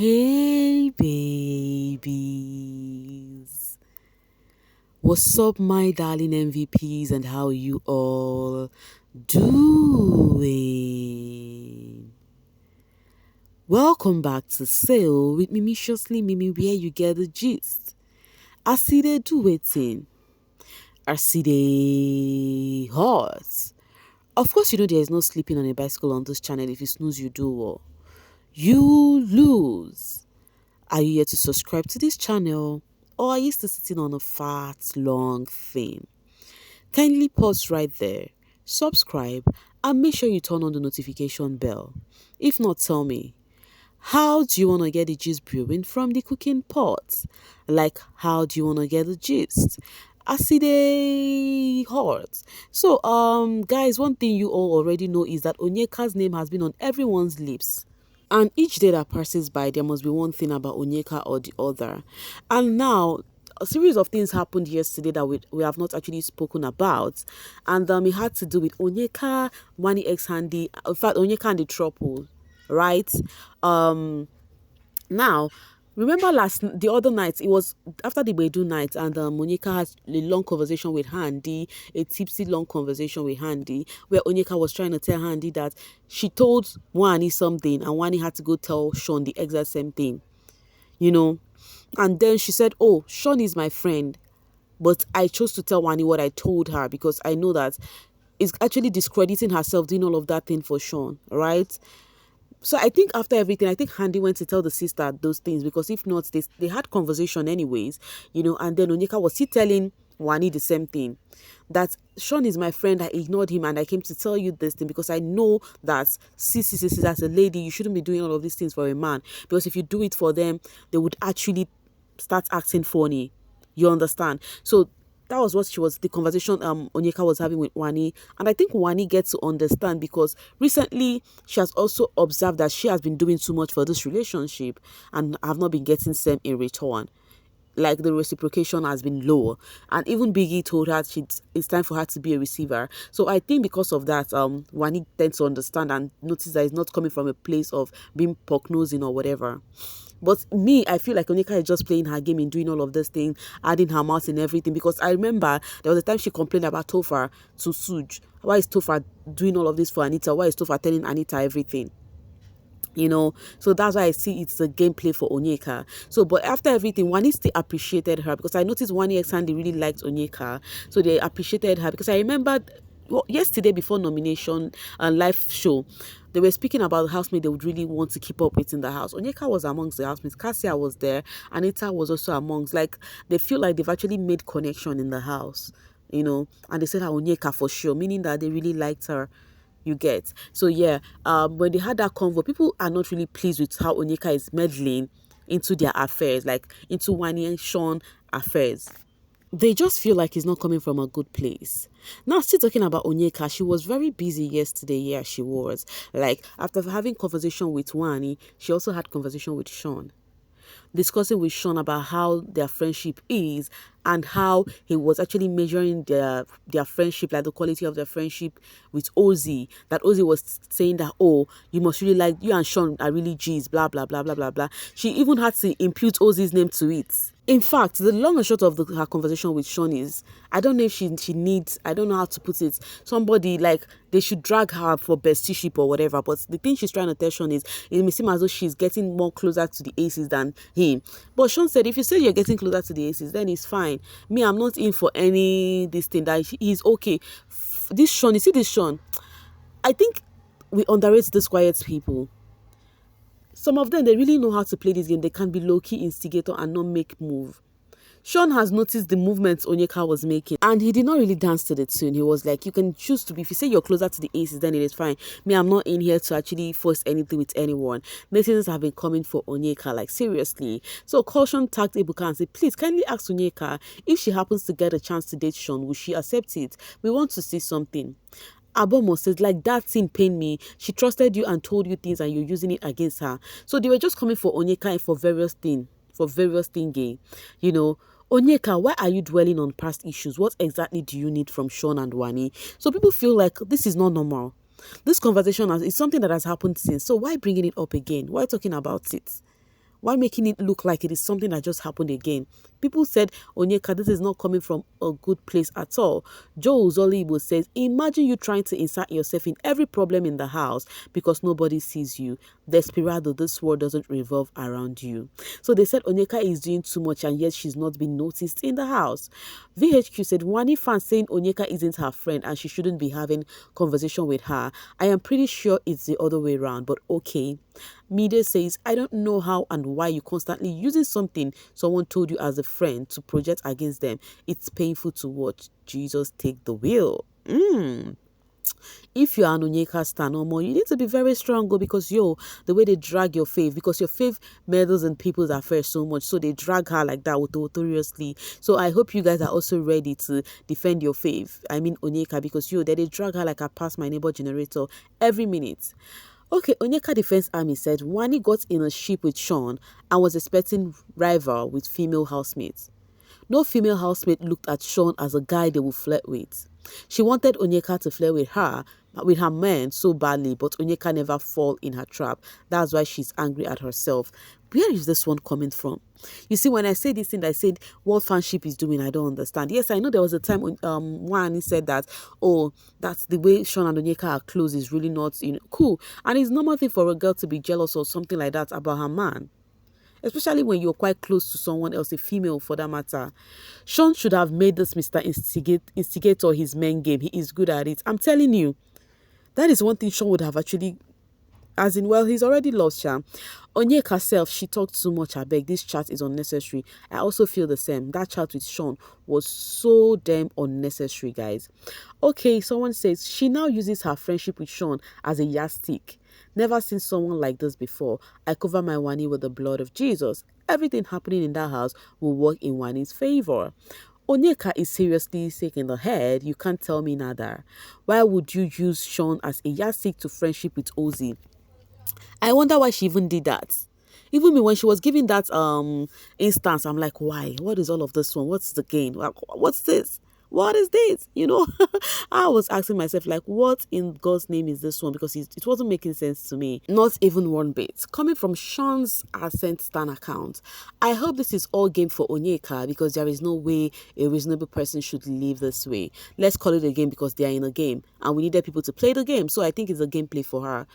Hey babies, what's up my darling MVPs and how you all doing? Welcome back to Sail with Mimiciously Mimi where you get the gist. I see they do waiting. I see they hot. Of course you know there is no sleeping on a bicycle on this channel. If you snooze you do well. You lose. Are you here to subscribe to this channel? Or are you still sitting on a fat, long thing? Kindly pause right there, subscribe, and make sure you turn on the notification bell. If not, tell me, how do you want to get the gist brewing from the cooking pot? Like, how do you want to get the gist? I see they hot. So, guys, one thing you all already know is that Onyeka's name has been on everyone's lips. And each day that passes by, there must be one thing about Onyeka or the other. And now, a series of things happened yesterday that we have not actually spoken about. And it had to do with Onyeka, Wani X Handi, in fact, Onyeka and the Throuple, right? Now, remember the other night, it was after the Bedu night, and Onyeka had a long conversation with Handi, a tipsy long conversation with Handi, where Onyeka was trying to tell Handi that she told Wani something, and Wani had to go tell Shaun the exact same thing, you know. And then she said, "Oh, Shaun is my friend, but I chose to tell Wani what I told her because I know that it's actually discrediting herself doing all of that thing for Shaun, right?" So I think after everything, I think Handi went to tell the sister those things because if not, they had conversation anyways, you know. And then Onyeka was still telling Wani the same thing, that Shaun is my friend. I ignored him and I came to tell you this thing because I know that sis, as a lady, you shouldn't be doing all of these things for a man, because if you do it for them, they would actually start acting funny. You understand? So that was the conversation Onyeka was having with Wani. And I think Wani gets to understand because recently she has also observed that she has been doing too much for this relationship and have not been getting same in return. Like the reciprocation has been low, and even Biggie told her it's time for her to be a receiver. So I think because of that, Wani tends to understand and notice that it's not coming from a place of being pock-nosing or whatever. But me, I feel like Onyeka is just playing her game in doing all of this thing, adding her mouth in everything. Because I remember there was a time she complained about Topher to Suj. Why is Topher doing all of this for Anita? Why is Topher telling Anita everything? You know, so that's why I see it's a gameplay for Onyeka. So, but after everything, Wani still appreciated her because I noticed Wani X Handi really liked Onyeka. So they appreciated her because I remembered yesterday before nomination and live show, they were speaking about the housemate they would really want to keep up with in the house. Onyeka was amongst the housemates. Cassia was there. Anita was also amongst. Like, they feel like they've actually made connection in the house, you know. And they said her Onyeka for sure, meaning that they really liked her. You get? So yeah, when they had that convo, people are not really pleased with how Onyeka is meddling into their affairs, like into Wani and Shaun affairs. They just feel like he's not coming from a good place. Now, still talking about Onyeka, she was very busy yesterday. Yeah, she was. Like, after having conversation with Wani, she also had conversation with Shaun, discussing with Shaun about how their friendship is and how he was actually measuring their friendship, like the quality of their friendship with Ozzy. That Ozzy was saying that, oh, you must really like, you and Shaun are really G's, blah, blah, blah, blah, blah, blah. She even had to impute Ozzy's name to it. In fact, the long and short of her conversation with Shaun is, I don't know if she needs, I don't know how to put it, somebody, like, they should drag her for bestship or whatever. But the thing she's trying to tell Shaun is, it may seem as though she's getting more closer to the aces than him. But Shaun said, if you say you're getting closer to the aces, then it's fine. Me, I'm not in for any this thing, that he's okay. This Shaun, you see this Shaun, I think we underrate these quiet people. Some of them, they really know how to play this game. They can be low-key instigator and not make move. Shaun has noticed the movements Onyeka was making, and he did not really dance to the tune. He was like, you can choose to be, if you say you're closer to the aces, then it is fine. Me, I'm not in here to actually force anything with anyone. Messages have been coming for Onyeka, like, seriously. So Caution tagged Ebuka and said, please kindly ask Onyeka if she happens to get a chance to date Shaun, will she accept it? We want to see something. Abomo says, like, that thing pained me. She trusted you and told you things and you're using it against her. So they were just coming for Onyeka and for various things, gay. You know, Onyeka, why are you dwelling on past issues? What exactly do you need from Shaun and Wani? So people feel like this is not normal. This conversation is something that has happened since. So why bringing it up again? Why talking about it? Why making it look like it is something that just happened again? People said, Onyeka, this is not coming from a good place at all. Joe Zolibo says, imagine you trying to insert yourself in every problem in the house because nobody sees you. Desperado, this world doesn't revolve around you. So they said Onyeka is doing too much and yet she's not been noticed in the house. VHQ said, Wani fans saying Onyeka isn't her friend and she shouldn't be having conversation with her. I am pretty sure it's the other way around, but okay. Media says, I don't know how and why you constantly using something someone told you as a friend to project against them. It's painful to watch. Jesus take the wheel. If you are an Onyeka stan or more, you need to be very strong because the way they drag your fave, because your fave meddles in people's affairs so much, so they drag her like that notoriously. So I hope you guys are also ready to defend your fave. I mean Onyeka, because they drag her like a pass my neighbor generator every minute. Okay, Onyeka Defense Army said Wani got in a ship with Shaun and was expecting rival with female housemates. No female housemate looked at Shaun as a guy they would flirt with. She wanted Onyeka to flirt with her men so badly, but Onyeka never fall in her trap. That's why she's angry at herself. Where is this one coming from? You see, when I say this thing, I said what fanship is doing, I don't understand. Yes, I know there was a time when one said that, oh, that's the way Shaun and Onyeka are close is really not cool. And it's normal thing for a girl to be jealous or something like that about her man. Especially when you're quite close to someone else, a female for that matter. Shaun should have made this Mr. Instigator his main game. He is good at it. I'm telling you, that is one thing Shaun would have actually, as in, well, he's already lost Sha. Onyeka herself, she talked too much, I beg. This chat is unnecessary. I also feel the same. That chat with Shaun was so damn unnecessary, guys. Okay, someone says, she now uses her friendship with Shaun as a yardstick. Never seen someone like this before. I cover my Wani with the blood of Jesus. Everything happening in that house will work in Wani's favor. Onyeka is seriously sick in the head. You can't tell me nada. Why would you use Shaun as a yardstick to friendship with Ozzy? I wonder why she even did that. Even me, when she was giving that instance, I'm like, why? What is all of this one? What's the gain? What's this? What is this? I was asking myself, like, what in God's name is this one? Because it wasn't making sense to me. Not even one bit. Coming from Shaun's Ascent Stan account, I hope this is all game for Onyeka because there is no way a reasonable person should live this way. Let's call it a game because they are in a game and we needed people to play the game. So I think it's a gameplay for her.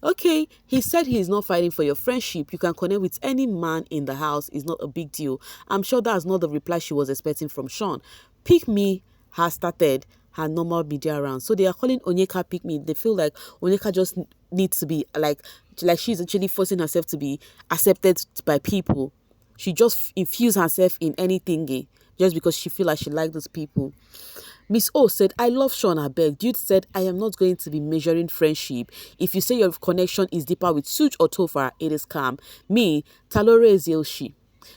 Okay, he said he is not fighting for your friendship. You can connect with any man in the house. It's not a big deal. I'm sure that's not the reply she was expecting from Shaun. Pick Me has started her normal media round. So they are calling Onyeka Pick Me. They feel like Onyeka just needs to be like she's actually forcing herself to be accepted by people. She just infuse herself in anything gay just because she feel like she like those people. Miss O said, I love Shaun, I beg. Dude said, I am not going to be measuring friendship. If you say your connection is deeper with Such or Topher, it is calm. Me, Talore is Yelshi.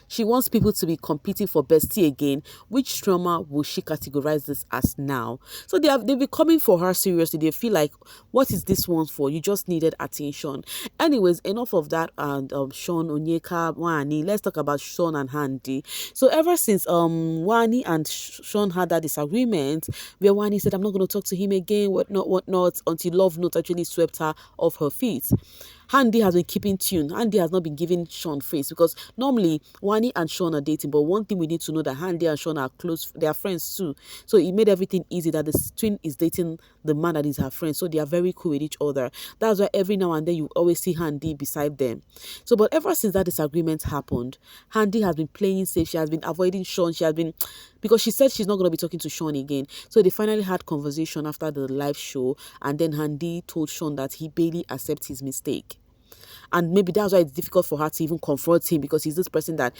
She wants people to be competing for bestie again. Which trauma will she categorize this as now? So they've been coming for her seriously. They feel like, what is this one for? You just needed attention. Anyways, enough of that and Shaun, Onyeka, Wani. Let's talk about Shaun and Handi. So ever since Wani and Shaun had that disagreement where Wani said, I'm not going to talk to him again, whatnot, until Love Note actually swept her off her feet. Handi has been keeping tune. Handi has not been giving Shaun face because normally Wani and Shaun are dating, but one thing we need to know that Handi and Shaun are close, they are friends too. So it made everything easy that the twin is dating the man that is her friend. So they are very cool with each other. That's why every now and then you always see Handi beside them. So but ever since that disagreement happened, Handi has been playing safe. She has been avoiding Shaun. She has been, because she said she's not going to be talking to Shaun again. So they finally had conversation after the live show, and then Handi told Shaun that he barely accepts his mistake. And maybe that's why it's difficult for her to even confront him, because he's this person that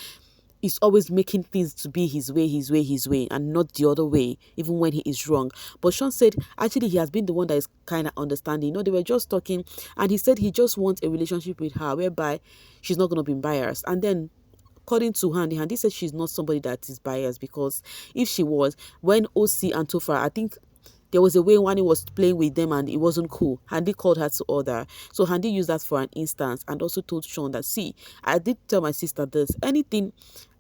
is always making things to be his way, and not the other way, even when he is wrong. But Shaun said, actually, he has been the one that is kind of understanding. They were just talking, and he said he just wants a relationship with her whereby she's not going to be biased. And then, according to Handi said she's not somebody that is biased, because if she was, when OC and Topher, I think there was a way Wani was playing with them and it wasn't cool. Handi called her to order. So Handi used that for an instance and also told Shaun that, see, I did tell my sister this. Anything,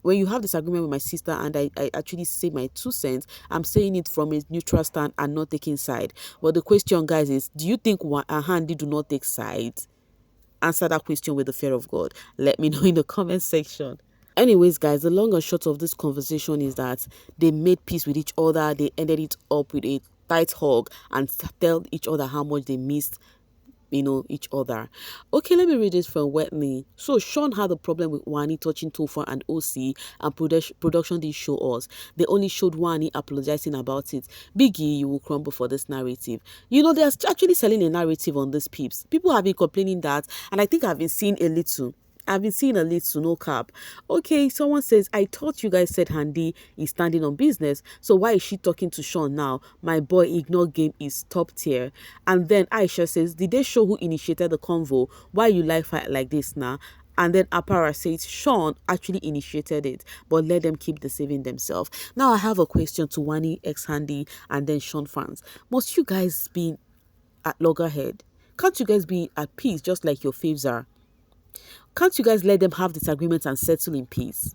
when you have this agreement with my sister and I actually say my 2 cents, I'm saying it from a neutral stand and not taking side. But the question, guys, is, do you think Handi do not take sides? answer that question with the fear of God? Let me know in the comment section. Anyways, guys, the long and short of this conversation is that they made peace with each other. They ended it up with a tight hug and tell each other how much they missed each other. Okay, let me read this from Wetney. So Shaun had a problem with Wani touching Tofa and OC, and production didn't show us. They only showed Wani apologizing about it. Biggie, you will crumble for this narrative. They're actually selling a narrative on this peeps. People have been complaining that, and I think I've been seeing a little. No cap. Okay, someone says, I thought you guys said Handi is standing on business. So why is she talking to Shaun now? My boy, ignore game is top tier. And then Aisha says, did they show who initiated the convo? Why you like fight like this now? And then Apara says, Shaun actually initiated it, but let them keep deceiving themselves. Now I have a question to Wani, ex-Handi, and then Shaun fans. Must you guys be at loggerhead? Can't you guys be at peace just like your faves are? Can't you guys let them have disagreements and settle in peace?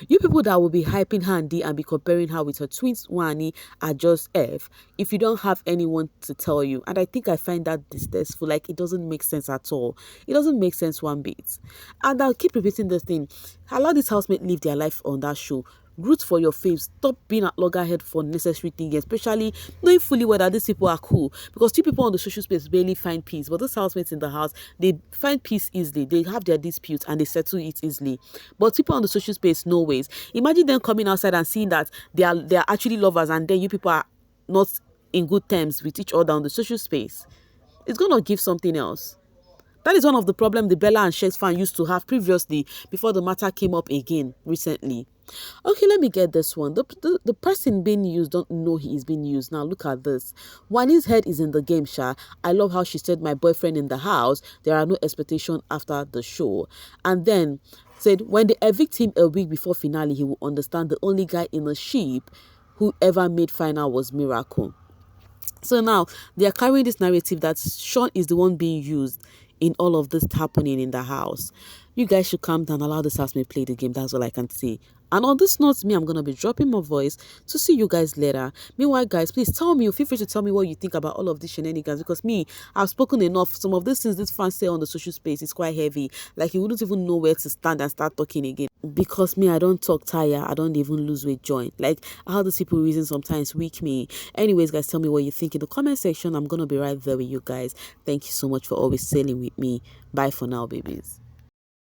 You people that will be hyping Handi and be comparing her with her twins Wani are just F if you don't have anyone to tell you. And I think I find that distasteful. Like, it doesn't make sense at all. It doesn't make sense one bit. And I'll keep repeating this thing. Allow this housemate live their life on that show. Root for your faves. Stop being at loggerhead for necessary things, especially knowing fully well that these people are cool. Because two people on the social space barely find peace, but those housemates in the house, they find peace easily. They have their disputes and they settle it easily. But people on the social space, no ways. Imagine them coming outside and seeing that they are actually lovers, and then you people are not in good terms with each other on the social space. It's gonna give something else. That is one of the problems the Bella and Shex fan used to have previously before the matter came up again recently. Okay, let me get this one. The person being used don't know he is being used. Now look at this. Wani's head is in the game, Sha. I love how she said my boyfriend in the house. There are no expectations after the show. And then said when they evict him a week before finale, he will understand the only guy in the ship who ever made final was Miracle. So now they are carrying this narrative that Shaun is the one being used in all of this happening in the house. You guys should calm down, allow this housemate play the game. That's all I can say. And on this note, I'm going to be dropping my voice to see you guys later. Meanwhile, guys, please feel free to tell me what you think about all of these shenanigans, because I've spoken enough. Some of these things this fans say on the social space is quite heavy. Like, you wouldn't even know where to stand and start talking again. Because I don't talk tire. I don't even lose weight joint. Like, how these people reason sometimes weak me. Anyways, guys, tell me what you think in the comment section. I'm going to be right there with you guys. Thank you so much for always sailing with me. Bye for now, babies.